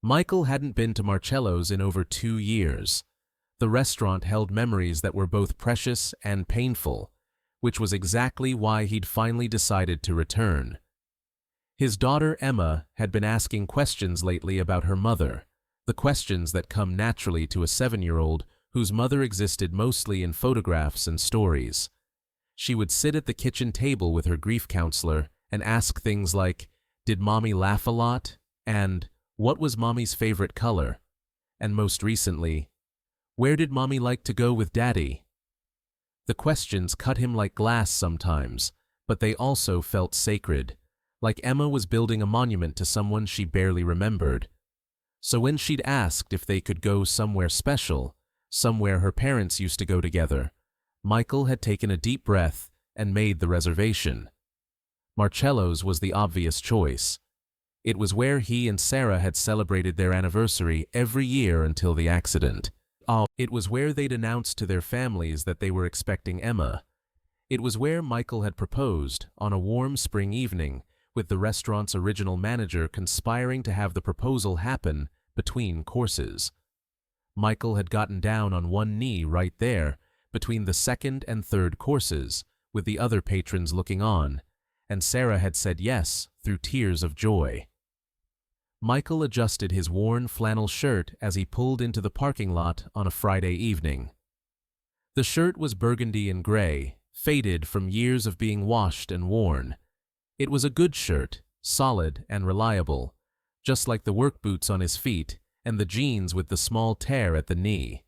Michael hadn't been to Marcello's in over 2 years. The restaurant held memories that were both precious and painful, which was exactly why he'd finally decided to return. His daughter Emma had been asking questions lately about her mother, the questions that come naturally to a 7-year-old whose mother existed mostly in photographs and stories. She would sit at the kitchen table with her grief counselor and ask things like, "Did Mommy laugh a lot?" and "What was Mommy's favorite color?" And most recently, "Where did Mommy like to go with Daddy?" The questions cut him like glass sometimes, but they also felt sacred, like Emma was building a monument to someone she barely remembered. So when she'd asked if they could go somewhere special, somewhere her parents used to go together, Michael had taken a deep breath and made the reservation. Marcello's was the obvious choice. It was where he and Sarah had celebrated their anniversary every year until the accident. It was where they'd announced to their families that they were expecting Emma. It was where Michael had proposed on a warm spring evening, with the restaurant's original manager conspiring to have the proposal happen between courses. Michael had gotten down on one knee right there, between the second and third courses, with the other patrons looking on, and Sarah had said yes through tears of joy. Michael adjusted his worn flannel shirt as he pulled into the parking lot on a Friday evening. The shirt was burgundy and gray, faded from years of being washed and worn. It was a good shirt, solid and reliable, just like the work boots on his feet and the jeans with the small tear at the knee.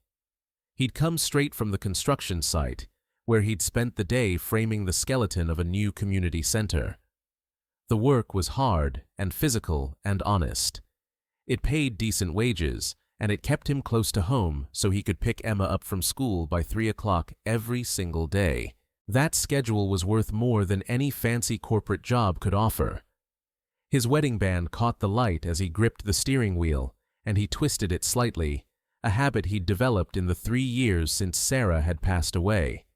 He'd come straight from the construction site, where he'd spent the day framing the skeleton of a new community center. The work was hard and physical and honest. It paid decent wages, and it kept him close to home so he could pick Emma up from school by 3 o'clock every single day. That schedule was worth more than any fancy corporate job could offer. His wedding band caught the light as he gripped the steering wheel, and he twisted it slightly, a habit he'd developed in the 3 years since Sarah had passed away.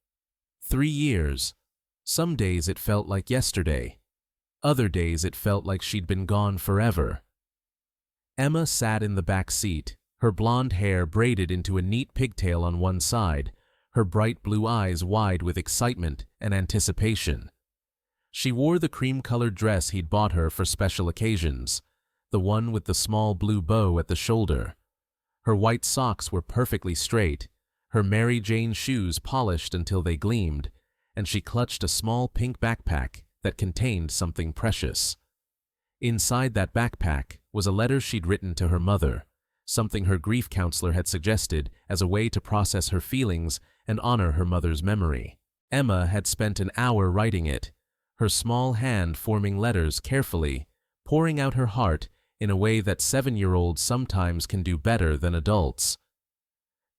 3 years. Some days it felt like yesterday. Other days it felt like she'd been gone forever. Emma sat in the back seat, her blonde hair braided into a neat pigtail on one side, her bright blue eyes wide with excitement and anticipation. She wore the cream-colored dress he'd bought her for special occasions, the one with the small blue bow at the shoulder. Her white socks were perfectly straight, her Mary Jane shoes polished until they gleamed, and she clutched a small pink backpack that contained something precious. Inside that backpack was a letter she'd written to her mother, something her grief counselor had suggested as a way to process her feelings and honor her mother's memory. Emma had spent an hour writing it, her small hand forming letters carefully, pouring out her heart in a way that 7-year-olds sometimes can do better than adults.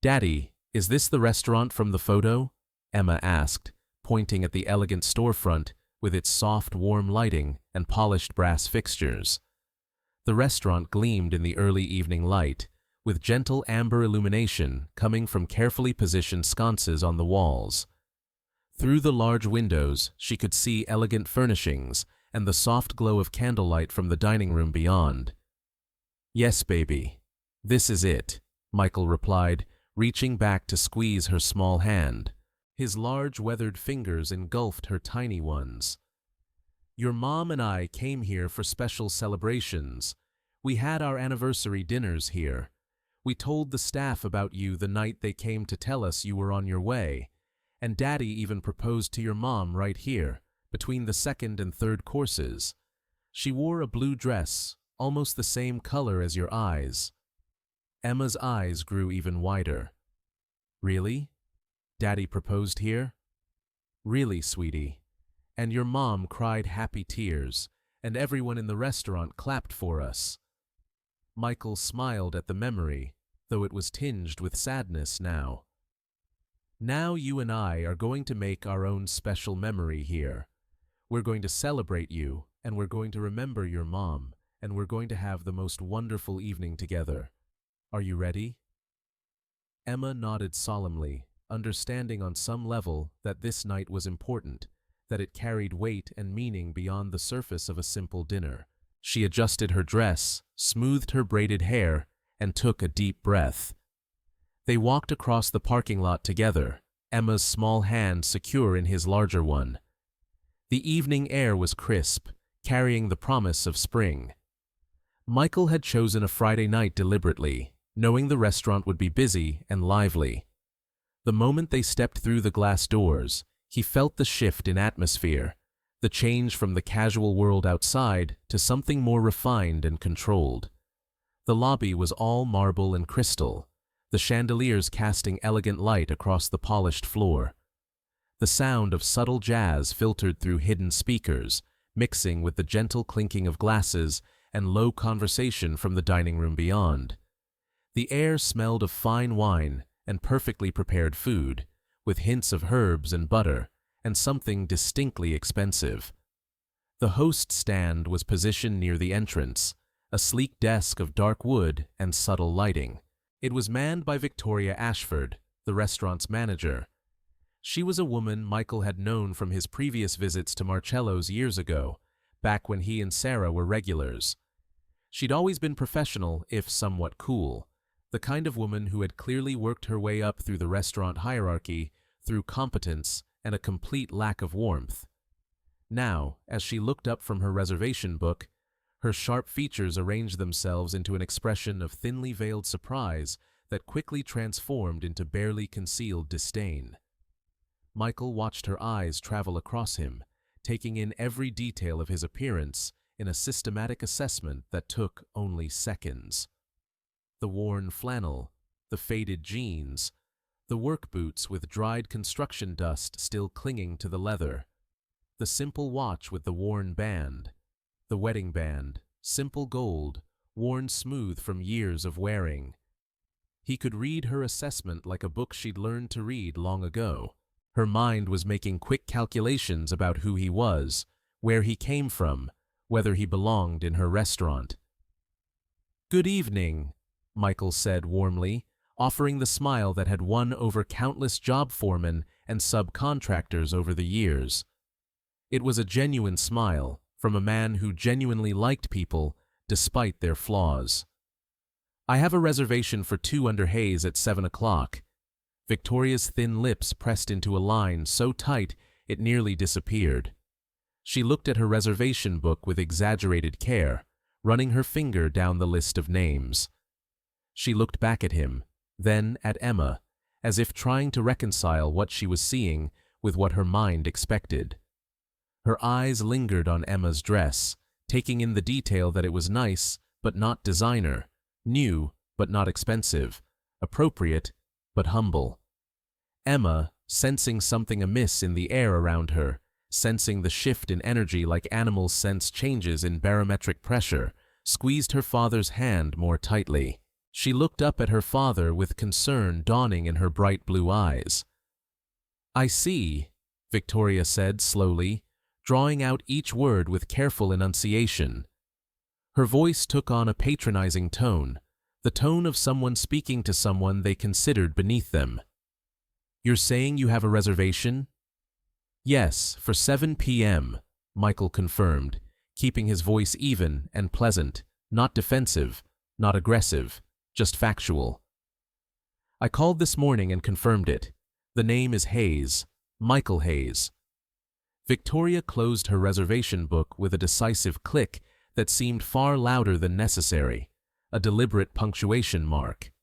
"Daddy, is this the restaurant from the photo?" Emma asked, pointing at the elegant storefront with its soft, warm lighting and polished brass fixtures. The restaurant gleamed in the early evening light, with gentle amber illumination coming from carefully positioned sconces on the walls. Through the large windows, she could see elegant furnishings and the soft glow of candlelight from the dining room beyond. "Yes, baby. This is it," Michael replied, reaching back to squeeze her small hand. His large, weathered fingers engulfed her tiny ones. "Your mom and I came here for special celebrations. We had our anniversary dinners here. We told the staff about you the night they came to tell us you were on your way, and Daddy even proposed to your mom right here, between the second and third courses. She wore a blue dress, almost the same color as your eyes." Emma's eyes grew even wider. "Really? Daddy proposed here?" "Really, sweetie. And your mom cried happy tears, and everyone in the restaurant clapped for us." Michael smiled at the memory, though it was tinged with sadness now. "Now you and I are going to make our own special memory here. We're going to celebrate you, and we're going to remember your mom, and we're going to have the most wonderful evening together. Are you ready?" Emma nodded solemnly, understanding on some level that this night was important, that it carried weight and meaning beyond the surface of a simple dinner. She adjusted her dress, smoothed her braided hair, and took a deep breath. They walked across the parking lot together, Emma's small hand secure in his larger one. The evening air was crisp, carrying the promise of spring. Michael had chosen a Friday night deliberately, knowing the restaurant would be busy and lively. The moment they stepped through the glass doors, he felt the shift in atmosphere, the change from the casual world outside to something more refined and controlled. The lobby was all marble and crystal, the chandeliers casting elegant light across the polished floor. The sound of subtle jazz filtered through hidden speakers, mixing with the gentle clinking of glasses and low conversation from the dining room beyond. The air smelled of fine wine and perfectly prepared food, with hints of herbs and butter, and something distinctly expensive. The host stand was positioned near the entrance, a sleek desk of dark wood and subtle lighting. It was manned by Victoria Ashford, the restaurant's manager. She was a woman Michael had known from his previous visits to Marcello's years ago, back when he and Sarah were regulars. She'd always been professional, if somewhat cool, the kind of woman who had clearly worked her way up through the restaurant hierarchy through competence and a complete lack of warmth. Now, as she looked up from her reservation book, her sharp features arranged themselves into an expression of thinly veiled surprise that quickly transformed into barely concealed disdain. Michael watched her eyes travel across him, taking in every detail of his appearance in a systematic assessment that took only seconds. The worn flannel, the faded jeans, the work boots with dried construction dust still clinging to the leather, the simple watch with the worn band, the wedding band, simple gold, worn smooth from years of wearing. He could read her assessment like a book she'd learned to read long ago. Her mind was making quick calculations about who he was, where he came from, whether he belonged in her restaurant. "Good evening," Michael said warmly, offering the smile that had won over countless job foremen and subcontractors over the years. It was a genuine smile from a man who genuinely liked people despite their flaws. "I have a reservation for 2 under Hayes at 7 o'clock. Victoria's thin lips pressed into a line so tight it nearly disappeared. She looked at her reservation book with exaggerated care, running her finger down the list of names. She looked back at him, then at Emma, as if trying to reconcile what she was seeing with what her mind expected. Her eyes lingered on Emma's dress, taking in the detail that it was nice but not designer, new but not expensive, appropriate but humble. Emma, sensing something amiss in the air around her, sensing the shift in energy like animals sense changes in barometric pressure, squeezed her father's hand more tightly. She looked up at her father with concern dawning in her bright blue eyes. "I see," Victoria said slowly, drawing out each word with careful enunciation. Her voice took on a patronizing tone, the tone of someone speaking to someone they considered beneath them. "You're saying you have a reservation?" "Yes, for 7 p.m., Michael confirmed, keeping his voice even and pleasant, not defensive, not aggressive, just factual. "I called this morning and confirmed it. The name is Hayes, Michael Hayes." Victoria closed her reservation book with a decisive click that seemed far louder than necessary, a deliberate punctuation mark.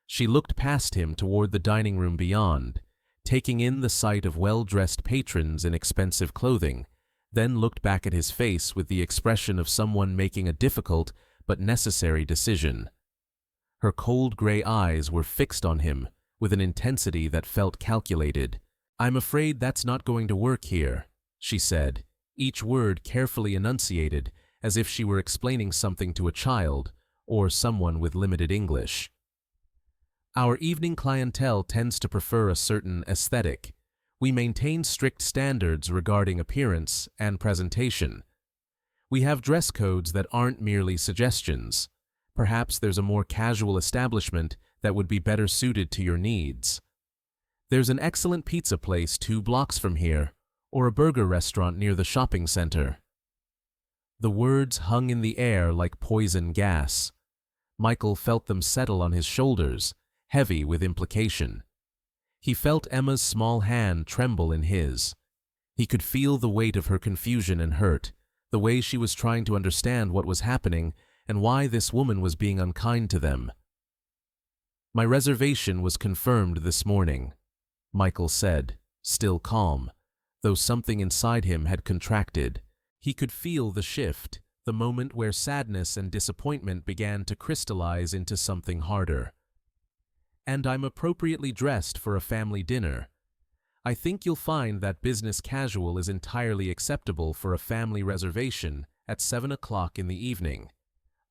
She looked past him toward the dining room beyond, taking in the sight of well-dressed patrons in expensive clothing, then looked back at his face with the expression of someone making a difficult but necessary decision. Her cold gray eyes were fixed on him with an intensity that felt calculated. "I'm afraid that's not going to work here," she said, each word carefully enunciated as if she were explaining something to a child or someone with limited English. "Our evening clientele tends to prefer a certain aesthetic. We maintain strict standards regarding appearance and presentation. We have dress codes that aren't merely suggestions. Perhaps there's a more casual establishment that would be better suited to your needs. There's an excellent pizza place 2 blocks from here, or a burger restaurant near the shopping center." The words hung in the air like poison gas. Michael felt them settle on his shoulders, heavy with implication. He felt Emma's small hand tremble in his. He could feel the weight of her confusion and hurt, the way she was trying to understand what was happening and why this woman was being unkind to them. "My reservation was confirmed this morning," Michael said, still calm, though something inside him had contracted. He could feel the shift, the moment where sadness and disappointment began to crystallize into something harder. "And I'm appropriately dressed for a family dinner. I think you'll find that business casual is entirely acceptable for a family reservation at 7 o'clock in the evening.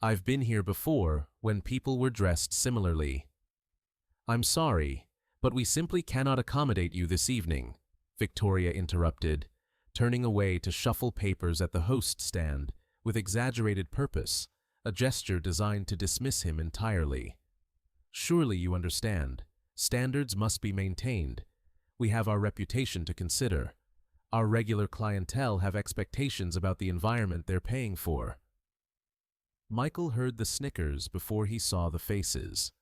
I've been here before when people were dressed similarly." "I'm sorry, but we simply cannot accommodate you this evening," Victoria interrupted, turning away to shuffle papers at the host stand with exaggerated purpose, a gesture designed to dismiss him entirely. "Surely you understand. Standards must be maintained. We have our reputation to consider. Our regular clientele have expectations about the environment they're paying for." Michael heard the snickers before he saw the faces.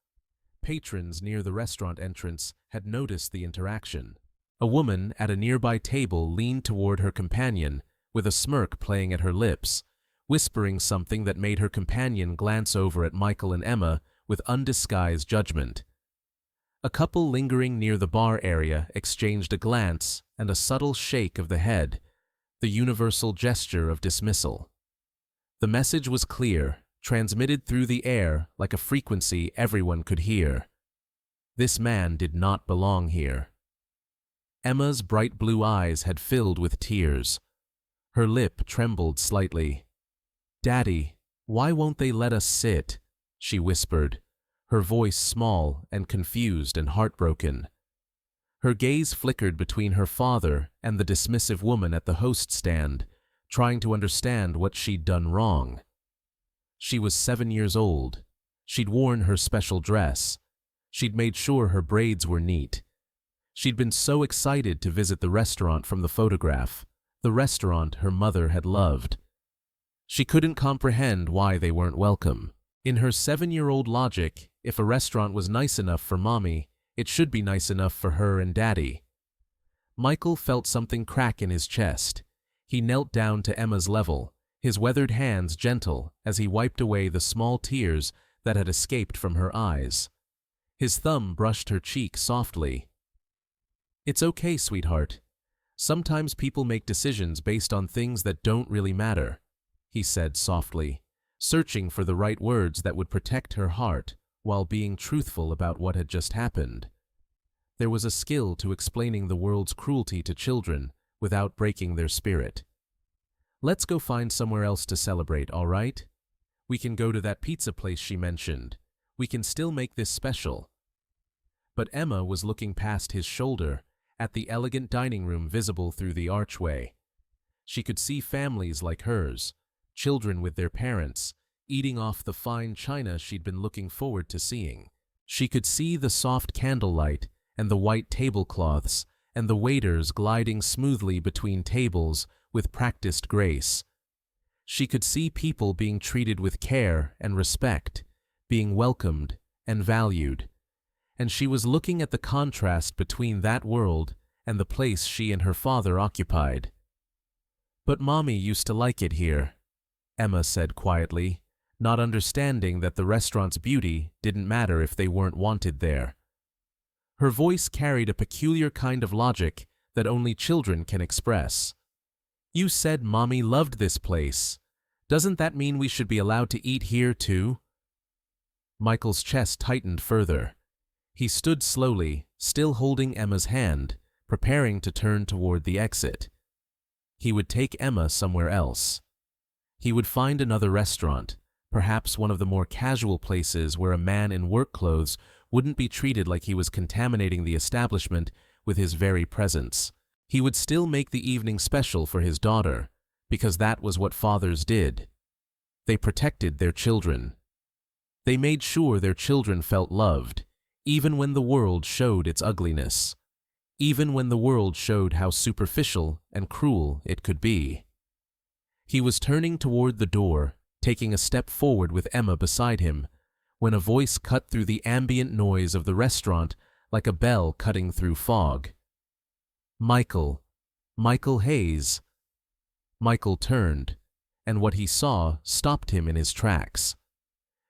Patrons near the restaurant entrance had noticed the interaction. A woman at a nearby table leaned toward her companion, with a smirk playing at her lips, whispering something that made her companion glance over at Michael and Emma with undisguised judgment. A couple lingering near the bar area exchanged a glance and a subtle shake of the head, the universal gesture of dismissal. The message was clear, transmitted through the air like a frequency everyone could hear. This man did not belong here. Emma's bright blue eyes had filled with tears. Her lip trembled slightly. "Daddy, why won't they let us sit?" she whispered, her voice small and confused and heartbroken. Her gaze flickered between her father and the dismissive woman at the host stand, trying to understand what she'd done wrong. She was 7 years old. She'd worn her special dress. She'd made sure her braids were neat. She'd been so excited to visit the restaurant from the photograph, the restaurant her mother had loved. She couldn't comprehend why they weren't welcome. In her 7-year-old logic, if a restaurant was nice enough for Mommy, it should be nice enough for her and Daddy. Michael felt something crack in his chest. He knelt down to Emma's level, his weathered hands gentle as he wiped away the small tears that had escaped from her eyes. His thumb brushed her cheek softly. "It's okay, sweetheart. Sometimes people make decisions based on things that don't really matter," he said softly, searching for the right words that would protect her heart while being truthful about what had just happened. There was a skill to explaining the world's cruelty to children without breaking their spirit. "Let's go find somewhere else to celebrate, all right? We can go to that pizza place she mentioned. We can still make this special." But Emma was looking past his shoulder at the elegant dining room visible through the archway. She could see families like hers, children with their parents, eating off the fine china she'd been looking forward to seeing. She could see the soft candlelight and the white tablecloths and the waiters gliding smoothly between tables with practiced grace. She could see people being treated with care and respect, being welcomed and valued. And she was looking at the contrast between that world and the place she and her father occupied. "But Mommy used to like it here," Emma said quietly, not understanding that the restaurant's beauty didn't matter if they weren't wanted there. Her voice carried a peculiar kind of logic that only children can express. "You said Mommy loved this place. Doesn't that mean we should be allowed to eat here too?" Michael's chest tightened further. He stood slowly, still holding Emma's hand, preparing to turn toward the exit. He would take Emma somewhere else. He would find another restaurant, perhaps one of the more casual places where a man in work clothes wouldn't be treated like he was contaminating the establishment with his very presence. He would still make the evening special for his daughter, because that was what fathers did. They protected their children. They made sure their children felt loved, even when the world showed its ugliness, even when the world showed how superficial and cruel it could be. He was turning toward the door, taking a step forward with Emma beside him, when a voice cut through the ambient noise of the restaurant like a bell cutting through fog. "Michael. Michael Hayes." Michael turned, and what he saw stopped him in his tracks.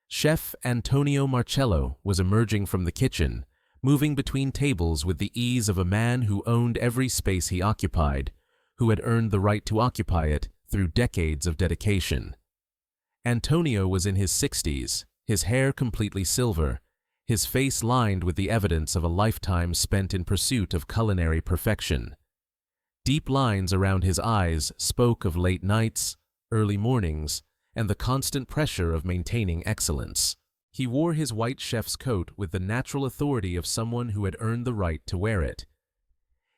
Chef Antonio Marcello was emerging from the kitchen, moving between tables with the ease of a man who owned every space he occupied, who had earned the right to occupy it through decades of dedication. Antonio was in his 60s, his hair completely silver, his face lined with the evidence of a lifetime spent in pursuit of culinary perfection. Deep lines around his eyes spoke of late nights, early mornings, and the constant pressure of maintaining excellence. He wore his white chef's coat with the natural authority of someone who had earned the right to wear it.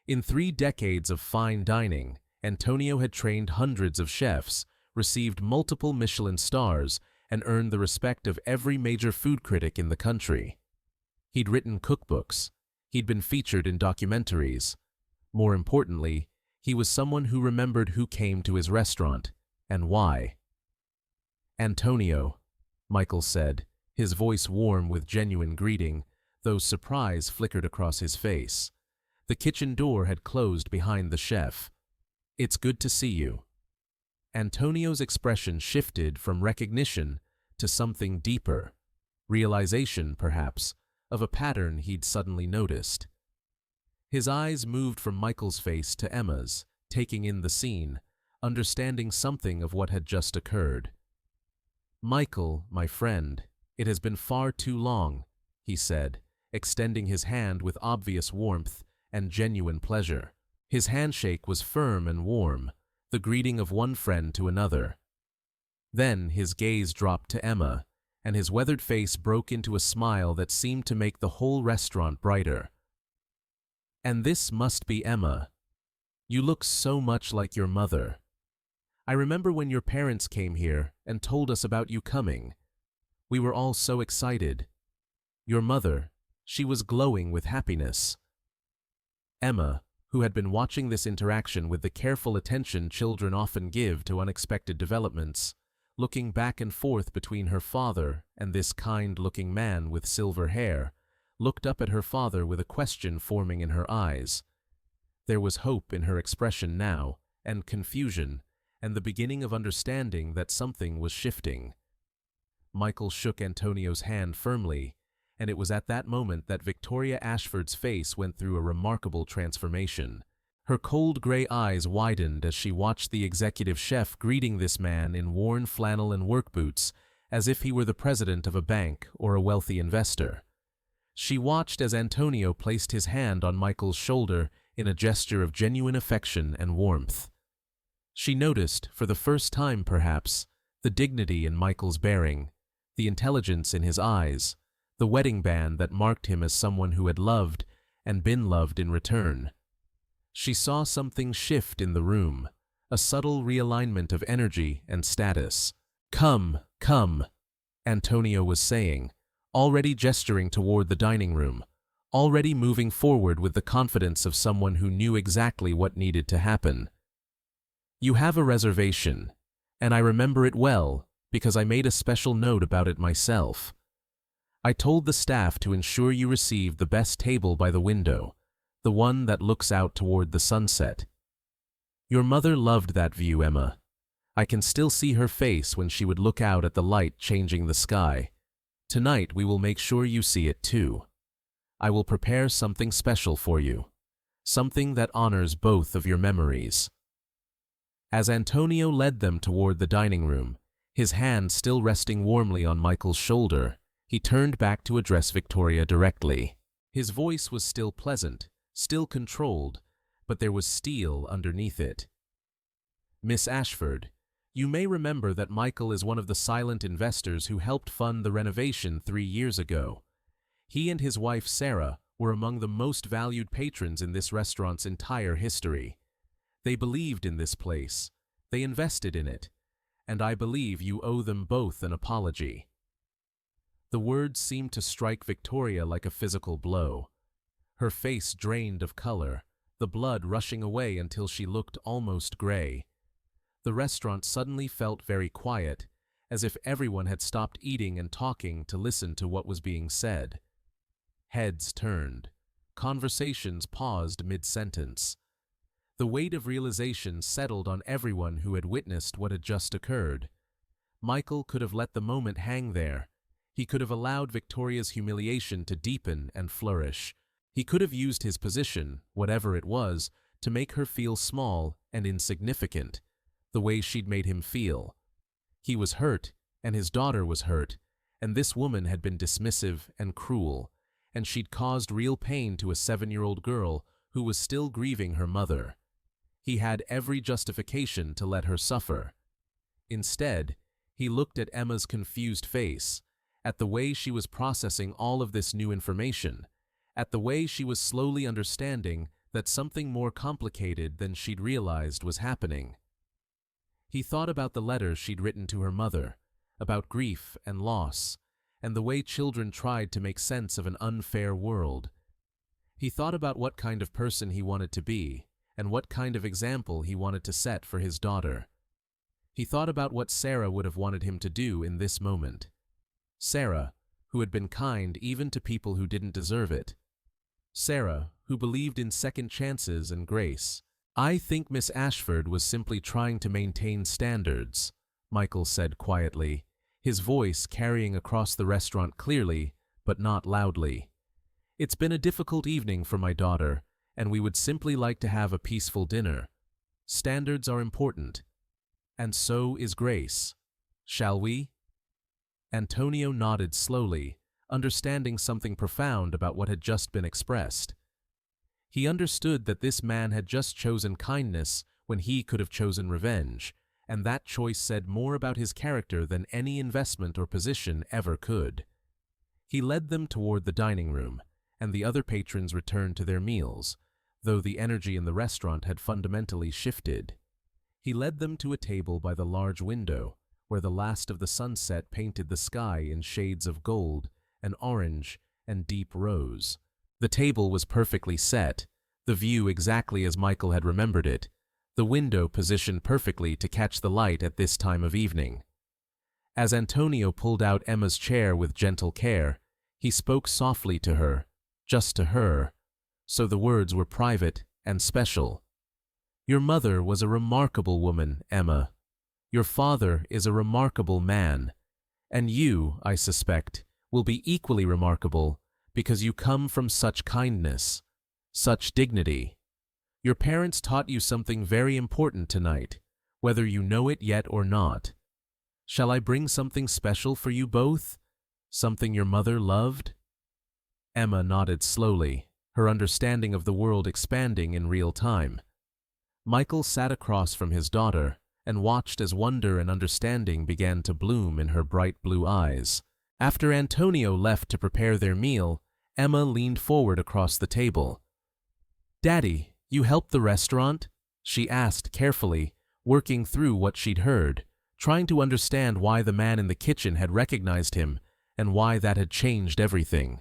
In 3 decades of fine dining, Antonio had trained hundreds of chefs, received multiple Michelin stars, and earned the respect of every major food critic in the country. He'd written cookbooks. He'd been featured in documentaries. More importantly, he was someone who remembered who came to his restaurant and why. "Antonio," Michael said, his voice warm with genuine greeting, though surprise flickered across his face. The kitchen door had closed behind the chef. "It's good to see you." Antonio's expression shifted from recognition to something deeper, realization, perhaps, of a pattern he'd suddenly noticed. His eyes moved from Michael's face to Emma's, taking in the scene, understanding something of what had just occurred. "Michael, my friend, it has been far too long," he said, extending his hand with obvious warmth and genuine pleasure. His handshake was firm and warm, the greeting of one friend to another. Then his gaze dropped to Emma, and his weathered face broke into a smile that seemed to make the whole restaurant brighter. "And this must be Emma. You look so much like your mother. I remember when your parents came here and told us about you coming. We were all so excited. Your mother, she was glowing with happiness." Emma, who had been watching this interaction with the careful attention children often give to unexpected developments, looking back and forth between her father and this kind-looking man with silver hair, looked up at her father with a question forming in her eyes. There was hope in her expression now, and confusion, and the beginning of understanding that something was shifting. Michael shook Antonio's hand firmly, and it was at that moment that Victoria Ashford's face went through a remarkable transformation. Her cold gray eyes widened as she watched the executive chef greeting this man in worn flannel and work boots, as if he were the president of a bank or a wealthy investor. She watched as Antonio placed his hand on Michael's shoulder in a gesture of genuine affection and warmth. She noticed, for the first time perhaps, the dignity in Michael's bearing, the intelligence in his eyes, the wedding band that marked him as someone who had loved and been loved in return. She saw something shift in the room, a subtle realignment of energy and status. "Come, come," Antonio was saying, already gesturing toward the dining room, already moving forward with the confidence of someone who knew exactly what needed to happen. "You have a reservation, and I remember it well because I made a special note about it myself. I told the staff to ensure you received the best table by the window, the one that looks out toward the sunset. Your mother loved that view, Emma. I can still see her face when she would look out at the light changing the sky. Tonight we will make sure you see it too. I will prepare something special for you, something that honors both of your memories." As Antonio led them toward the dining room, his hand still resting warmly on Michael's shoulder, he turned back to address Victoria directly. His voice was still pleasant, still controlled, but there was steel underneath it. "Miss Ashford, you may remember that Michael is one of the silent investors who helped fund the renovation 3 years ago. He and his wife Sarah were among the most valued patrons in this restaurant's entire history. They believed in this place, they invested in it, and I believe you owe them both an apology." The words seemed to strike Victoria like a physical blow. Her face drained of color, the blood rushing away until she looked almost gray. The restaurant suddenly felt very quiet, as if everyone had stopped eating and talking to listen to what was being said. Heads turned. Conversations paused mid-sentence. The weight of realization settled on everyone who had witnessed what had just occurred. Michael could have let the moment hang there. He could have allowed Victoria's humiliation to deepen and flourish. He could have used his position, whatever it was, to make her feel small and insignificant, the way she'd made him feel. He was hurt, and his daughter was hurt, and this woman had been dismissive and cruel, and she'd caused real pain to a 7-year-old girl who was still grieving her mother. He had every justification to let her suffer. Instead, he looked at Emma's confused face, at the way she was processing all of this new information, at the way she was slowly understanding that something more complicated than she'd realized was happening. He thought about the letters she'd written to her mother, about grief and loss, and the way children tried to make sense of an unfair world. He thought about what kind of person he wanted to be, and what kind of example he wanted to set for his daughter. He thought about what Sarah would have wanted him to do in this moment. Sarah, who had been kind even to people who didn't deserve it. Sarah, who believed in second chances and grace. "I think Miss Ashford was simply trying to maintain standards," Michael said quietly, his voice carrying across the restaurant clearly, but not loudly. "It's been a difficult evening for my daughter, and we would simply like to have a peaceful dinner. Standards are important. And so is grace. Shall we?" Antonio nodded slowly, understanding something profound about what had just been expressed. He understood that this man had just chosen kindness when he could have chosen revenge, and that choice said more about his character than any investment or position ever could. He led them toward the dining room, and the other patrons returned to their meals, though the energy in the restaurant had fundamentally shifted. He led them to a table by the large window, where the last of the sunset painted the sky in shades of gold and orange and deep rose. The table was perfectly set, the view exactly as Michael had remembered it, the window positioned perfectly to catch the light at this time of evening. As Antonio pulled out Emma's chair with gentle care, he spoke softly to her, just to her, so the words were private and special. "Your mother was a remarkable woman, Emma. Your father is a remarkable man, and you, I suspect, will be equally remarkable because you come from such kindness, such dignity. Your parents taught you something very important tonight, whether you know it yet or not. Shall I bring something special for you both? Something your mother loved?" Emma nodded slowly, her understanding of the world expanding in real time. Michael sat across from his daughter and watched as wonder and understanding began to bloom in her bright blue eyes. After Antonio left to prepare their meal, Emma leaned forward across the table. "Daddy, you helped the restaurant?" she asked carefully, working through what she'd heard, trying to understand why the man in the kitchen had recognized him and why that had changed everything.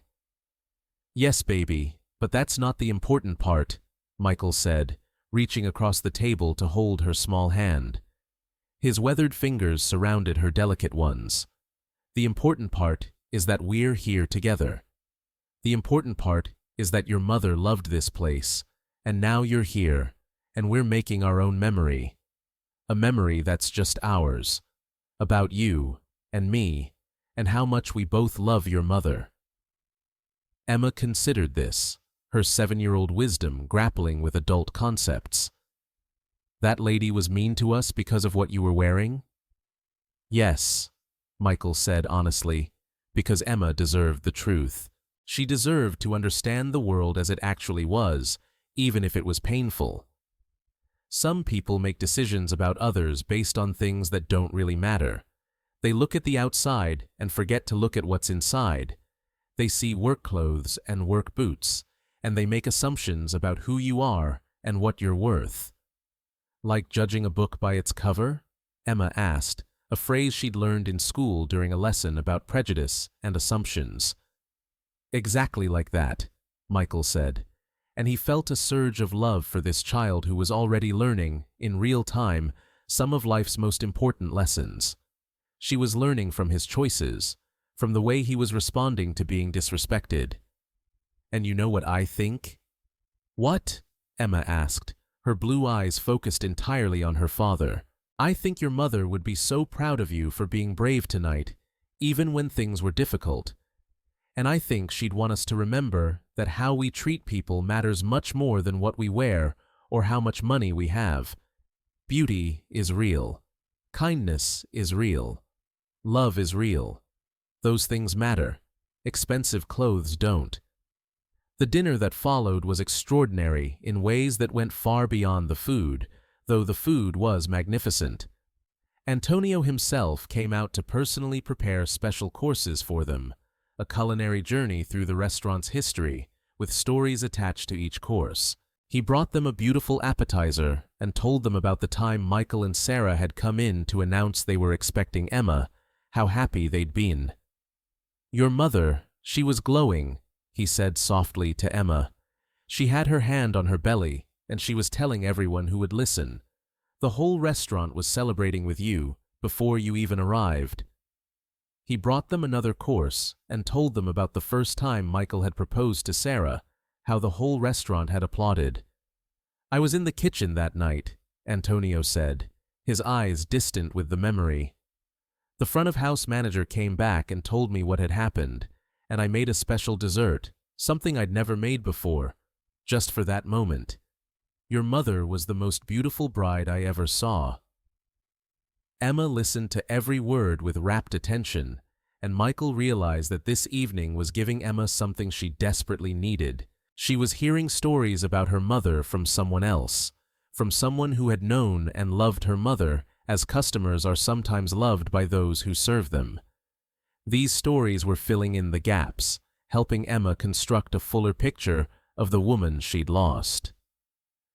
"Yes, baby, but that's not the important part," Michael said, reaching across the table to hold her small hand. His weathered fingers surrounded her delicate ones. "The important part is that we're here together. The important part is that your mother loved this place, and now you're here, and we're making our own memory. A memory that's just ours, about you and me, and how much we both love your mother." Emma considered this, her 7-year-old wisdom grappling with adult concepts. "That lady was mean to us because of what you were wearing?" "Yes," Michael said honestly, because Emma deserved the truth. She deserved to understand the world as it actually was, even if it was painful. Some people make decisions about others based on things that don't really matter. They look at the outside and forget to look at what's inside. They see work clothes and work boots, and they make assumptions about who you are and what you're worth. "Like judging a book by its cover?" Emma asked, a phrase she'd learned in school during a lesson about prejudice and assumptions. "Exactly like that," Michael said, and he felt a surge of love for this child who was already learning, in real time, some of life's most important lessons. She was learning from his choices, from the way he was responding to being disrespected. "And you know what I think?" "What?" Emma asked, her blue eyes focused entirely on her father. "I think your mother would be so proud of you for being brave tonight, even when things were difficult. And I think she'd want us to remember that how we treat people matters much more than what we wear or how much money we have. Beauty is real. Kindness is real. Love is real. Those things matter. Expensive clothes don't." The dinner that followed was extraordinary in ways that went far beyond the food, though the food was magnificent. Antonio himself came out to personally prepare special courses for them, a culinary journey through the restaurant's history, with stories attached to each course. He brought them a beautiful appetizer and told them about the time Michael and Sarah had come in to announce they were expecting Emma, how happy they'd been. "Your mother, she was glowing," he said softly to Emma. "She had her hand on her belly, and she was telling everyone who would listen. The whole restaurant was celebrating with you before you even arrived." He brought them another course and told them about the first time Michael had proposed to Sarah, how the whole restaurant had applauded. "I was in the kitchen that night," Antonio said, his eyes distant with the memory. "The front-of-house manager came back and told me what had happened, and I made a special dessert, something I'd never made before, just for that moment. Your mother was the most beautiful bride I ever saw." Emma listened to every word with rapt attention, and Michael realized that this evening was giving Emma something she desperately needed. She was hearing stories about her mother from someone else, from someone who had known and loved her mother as customers are sometimes loved by those who serve them. These stories were filling in the gaps, helping Emma construct a fuller picture of the woman she'd lost.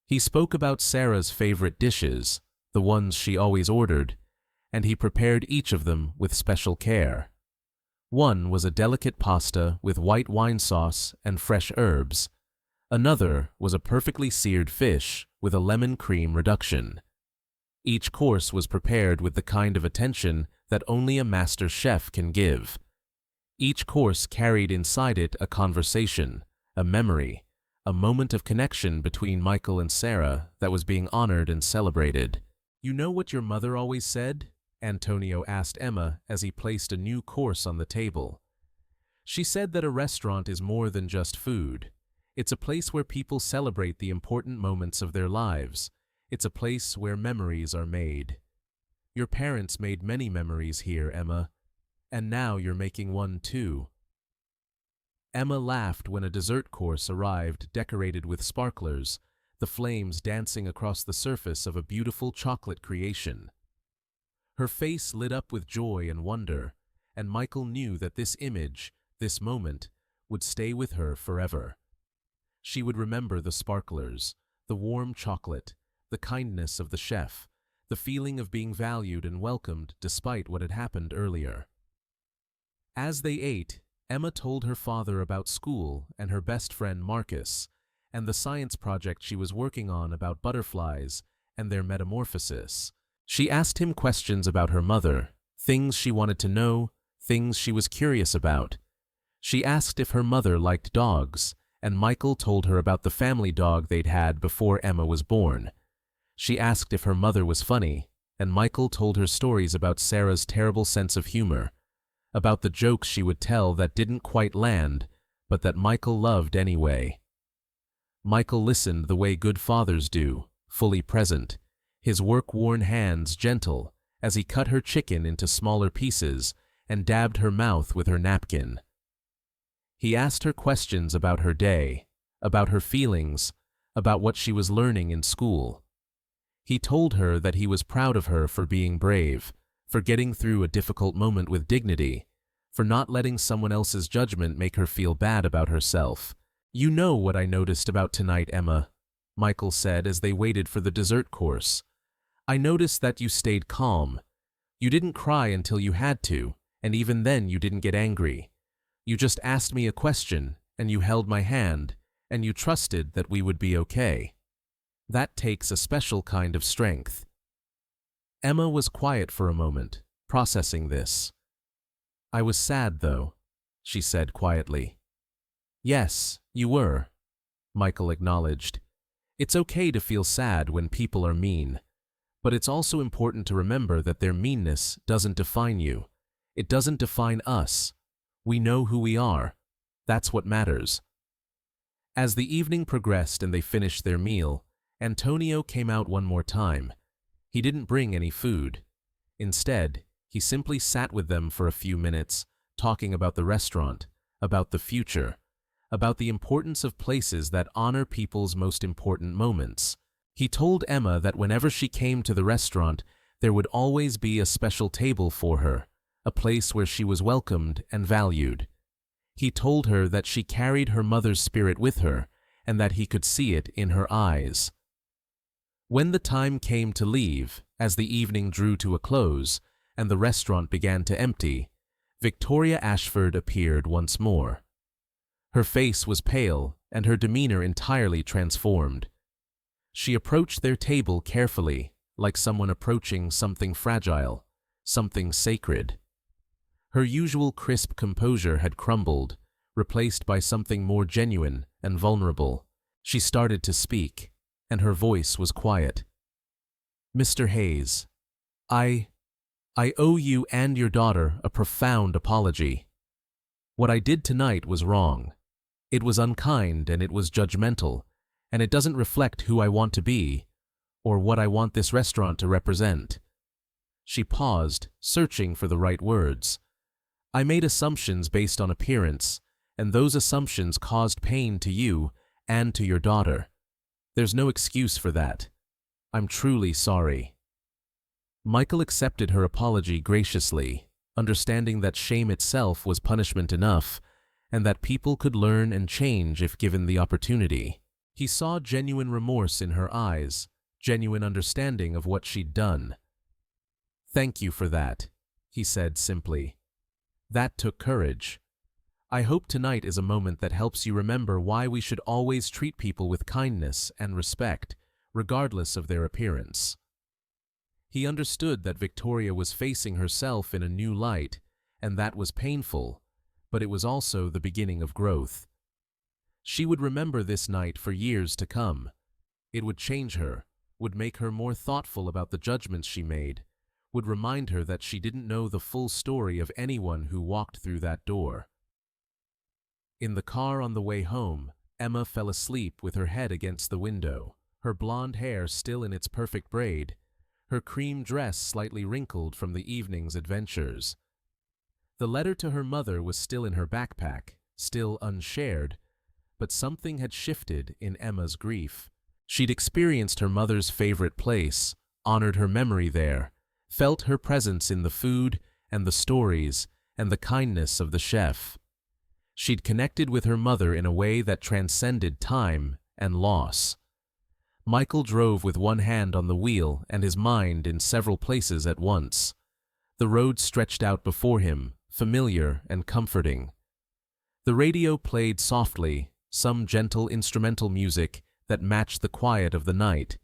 He spoke about Sarah's favorite dishes, the ones she always ordered, and he prepared each of them with special care. One was a delicate pasta with white wine sauce and fresh herbs. Another was a perfectly seared fish with a lemon cream reduction. Each course was prepared with the kind of attention that only a master chef can give. Each course carried inside it a conversation, a memory, a moment of connection between Michael and Sarah that was being honored and celebrated. "You know what your mother always said?" Antonio asked Emma as he placed a new course on the table. "She said that a restaurant is more than just food. It's a place where people celebrate the important moments of their lives. It's a place where memories are made. Your parents made many memories here, Emma, and now you're making one too." Emma laughed when a dessert course arrived decorated with sparklers, the flames dancing across the surface of a beautiful chocolate creation. Her face lit up with joy and wonder, and Michael knew that this image, this moment, would stay with her forever. She would remember the sparklers, the warm chocolate, the kindness of the chef, the feeling of being valued and welcomed despite what had happened earlier. As they ate, Emma told her father about school and her best friend Marcus, and the science project she was working on about butterflies and their metamorphosis. She asked him questions about her mother, things she wanted to know, things she was curious about. She asked if her mother liked dogs, and Michael told her about the family dog they'd had before Emma was born. She asked if her mother was funny, and Michael told her stories about Sarah's terrible sense of humor, about the jokes she would tell that didn't quite land, but that Michael loved anyway. Michael listened the way good fathers do, fully present, his work-worn hands gentle as he cut her chicken into smaller pieces and dabbed her mouth with her napkin. He asked her questions about her day, about her feelings, about what she was learning in school. He told her that he was proud of her for being brave, for getting through a difficult moment with dignity, for not letting someone else's judgment make her feel bad about herself. "You know what I noticed about tonight, Emma," Michael said as they waited for the dessert course. "I noticed that you stayed calm. You didn't cry until you had to, and even then you didn't get angry. You just asked me a question, and you held my hand, and you trusted that we would be okay. That takes a special kind of strength." Emma was quiet for a moment, processing this. "I was sad, though," she said quietly. "Yes, you were," Michael acknowledged. "It's okay to feel sad when people are mean, but it's also important to remember that their meanness doesn't define you. It doesn't define us. We know who we are. That's what matters." As the evening progressed and they finished their meal, Antonio came out one more time. He didn't bring any food. Instead, he simply sat with them for a few minutes, talking about the restaurant, about the future, about the importance of places that honor people's most important moments. He told Emma that whenever she came to the restaurant, there would always be a special table for her, a place where she was welcomed and valued. He told her that she carried her mother's spirit with her and that he could see it in her eyes. When the time came to leave, as the evening drew to a close and the restaurant began to empty, Victoria Ashford appeared once more. Her face was pale and her demeanor entirely transformed. She approached their table carefully, like someone approaching something fragile, something sacred. Her usual crisp composure had crumbled, replaced by something more genuine and vulnerable. She started to speak, and her voice was quiet. "Mr. Hayes, I owe you and your daughter a profound apology. What I did tonight was wrong. It was unkind and it was judgmental, and it doesn't reflect who I want to be or what I want this restaurant to represent." She paused, searching for the right words. "I made assumptions based on appearance, and those assumptions caused pain to you and to your daughter. There's no excuse for that. I'm truly sorry." Michael accepted her apology graciously, understanding that shame itself was punishment enough, and that people could learn and change if given the opportunity. He saw genuine remorse in her eyes, genuine understanding of what she'd done. "Thank you for that," he said simply. "That took courage. I hope tonight is a moment that helps you remember why we should always treat people with kindness and respect, regardless of their appearance." He understood that Victoria was facing herself in a new light, and that was painful, but it was also the beginning of growth. She would remember this night for years to come. It would change her, would make her more thoughtful about the judgments she made, would remind her that she didn't know the full story of anyone who walked through that door. In the car on the way home, Emma fell asleep with her head against the window, her blonde hair still in its perfect braid, her cream dress slightly wrinkled from the evening's adventures. The letter to her mother was still in her backpack, still unshared, but something had shifted in Emma's grief. She'd experienced her mother's favorite place, honored her memory there, felt her presence in the food and the stories and the kindness of the chef. She'd connected with her mother in a way that transcended time and loss. Michael drove with one hand on the wheel and his mind in several places at once. The road stretched out before him, familiar and comforting. The radio played softly, some gentle instrumental music that matched the quiet of the night.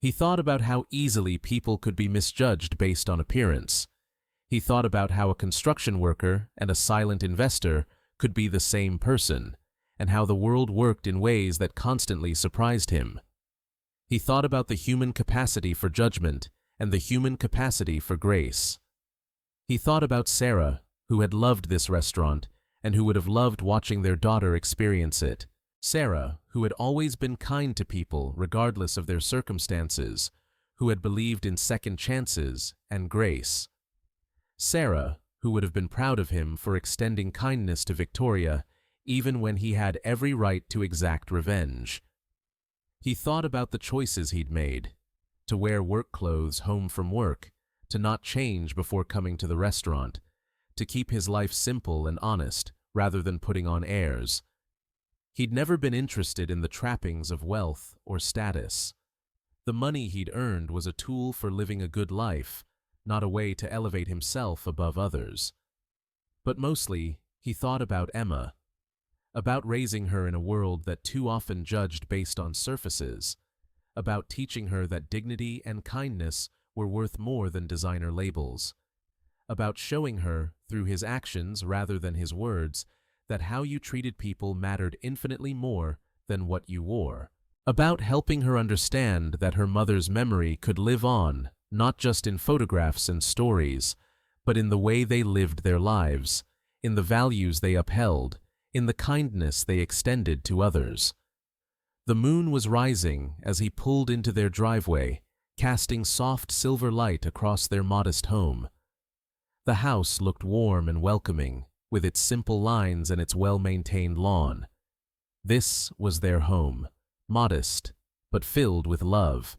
He thought about how easily people could be misjudged based on appearance. He thought about how a construction worker and a silent investor could be the same person, and how the world worked in ways that constantly surprised him. He thought about the human capacity for judgment and the human capacity for grace. He thought about Sarah, who had loved this restaurant and who would have loved watching their daughter experience it. Sarah, who had always been kind to people regardless of their circumstances, who had believed in second chances and grace. Sarah, who would have been proud of him for extending kindness to Victoria even when he had every right to exact revenge. He thought about the choices he'd made, to wear work clothes home from work, to not change before coming to the restaurant, to keep his life simple and honest rather than putting on airs. He'd never been interested in the trappings of wealth or status. The money he'd earned was a tool for living a good life, not a way to elevate himself above others. But mostly, he thought about Emma, about raising her in a world that too often judged based on surfaces, about teaching her that dignity and kindness were worth more than designer labels. About showing her, through his actions rather than his words, that how you treated people mattered infinitely more than what you wore. About helping her understand that her mother's memory could live on, not just in photographs and stories, but in the way they lived their lives, in the values they upheld, in the kindness they extended to others. The moon was rising as he pulled into their driveway, casting soft silver light across their modest home. The house looked warm and welcoming, with its simple lines and its well-maintained lawn. This was their home, modest, but filled with love.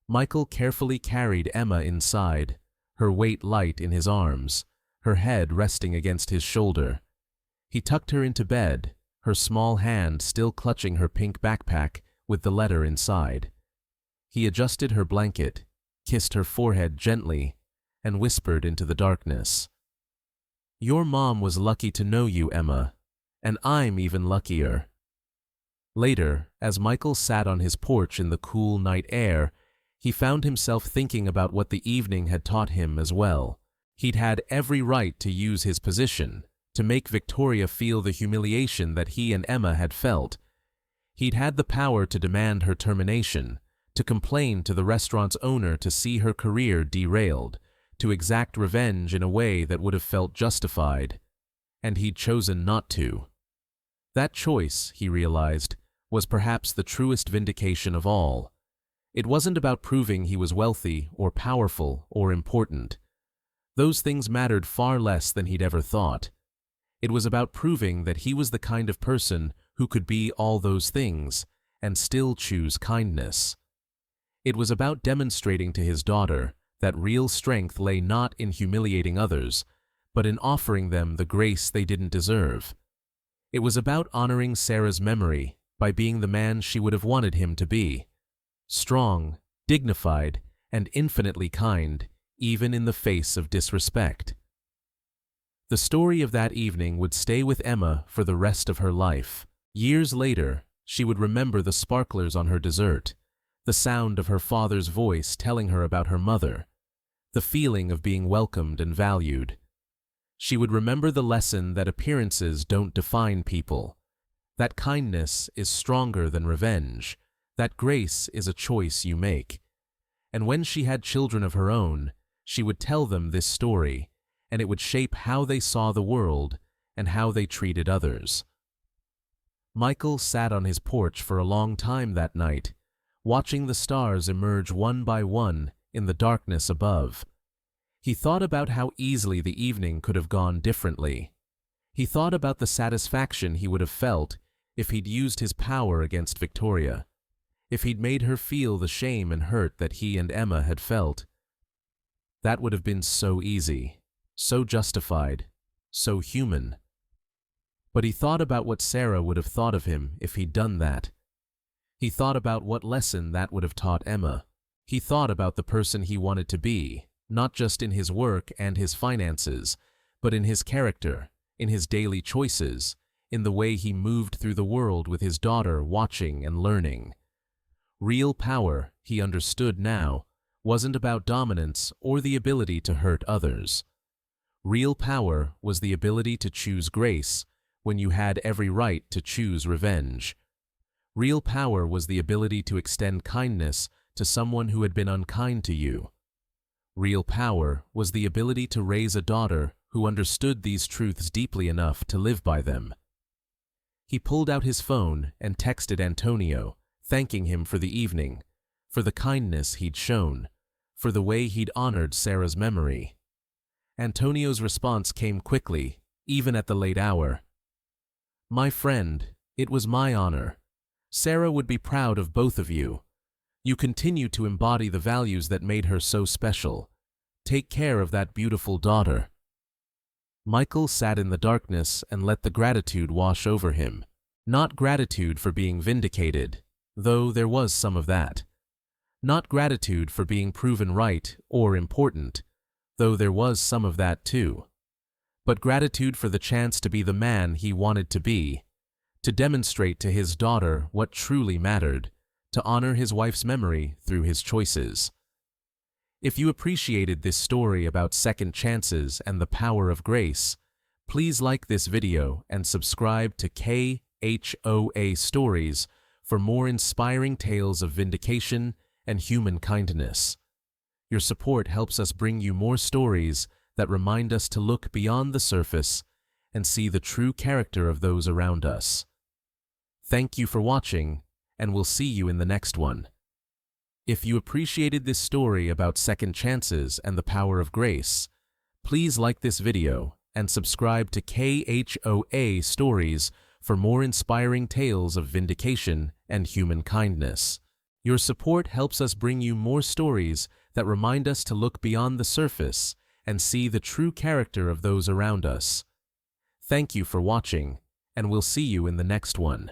Michael carefully carried Emma inside, her weight light in his arms, her head resting against his shoulder. He tucked her into bed, her small hand still clutching her pink backpack with the letter inside. He adjusted her blanket, kissed her forehead gently, and whispered into the darkness, "Your mom was lucky to know you, Emma, and I'm even luckier." Later, as Michael sat on his porch in the cool night air, he found himself thinking about what the evening had taught him as well. He'd had every right to use his position, to make Victoria feel the humiliation that he and Emma had felt. He'd had the power to demand her termination, to complain to the restaurant's owner to see her career derailed, to exact revenge in a way that would have felt justified, and he'd chosen not to. That choice, he realized, was perhaps the truest vindication of all. It wasn't about proving he was wealthy or powerful or important. Those things mattered far less than he'd ever thought. It was about proving that he was the kind of person who could be all those things and still choose kindness. It was about demonstrating to his daughter that real strength lay not in humiliating others, but in offering them the grace they didn't deserve. It was about honoring Sarah's memory by being the man she would have wanted him to be. Strong, dignified, and infinitely kind, even in the face of disrespect. The story of that evening would stay with Emma for the rest of her life. Years later, she would remember the sparklers on her dessert, the sound of her father's voice telling her about her mother, the feeling of being welcomed and valued. She would remember the lesson that appearances don't define people, that kindness is stronger than revenge, that grace is a choice you make. And when she had children of her own, she would tell them this story, and it would shape how they saw the world and how they treated others. Michael sat on his porch for a long time that night, watching the stars emerge one by one in the darkness above. He thought about how easily the evening could have gone differently. He thought about the satisfaction he would have felt if he'd used his power against Victoria, if he'd made her feel the shame and hurt that he and Emma had felt. That would have been so easy, so justified, so human. But he thought about what Sarah would have thought of him if he'd done that. He thought about what lesson that would have taught Emma. He thought about the person he wanted to be, not just in his work and his finances, but in his character, in his daily choices, in the way he moved through the world with his daughter watching and learning. Real power, he understood now, wasn't about dominance or the ability to hurt others. Real power was the ability to choose grace when you had every right to choose revenge. Real power was the ability to extend kindness to someone who had been unkind to you. Real power was the ability to raise a daughter who understood these truths deeply enough to live by them. He pulled out his phone and texted Antonio, thanking him for the evening, for the kindness he'd shown, for the way he'd honored Sarah's memory. Antonio's response came quickly, even at the late hour. "My friend, it was my honor. Sarah would be proud of both of you. You continue to embody the values that made her so special. Take care of that beautiful daughter." Michael sat in the darkness and let the gratitude wash over him. Not gratitude for being vindicated, though there was some of that. Not gratitude for being proven right or important, though there was some of that too. But gratitude for the chance to be the man he wanted to be, to demonstrate to his daughter what truly mattered, to honor his wife's memory through his choices. If you appreciated this story about second chances and the power of grace, please like this video and subscribe to KHOA Stories for more inspiring tales of vindication and human kindness. Your support helps us bring you more stories that remind us to look beyond the surface and see the true character of those around us. Thank you for watching, and we'll see you in the next one. If you appreciated this story about second chances and the power of grace, please like this video and subscribe to KHOA Stories for more inspiring tales of vindication and human kindness. Your support helps us bring you more stories that remind us to look beyond the surface and see the true character of those around us. Thank you for watching, and we'll see you in the next one.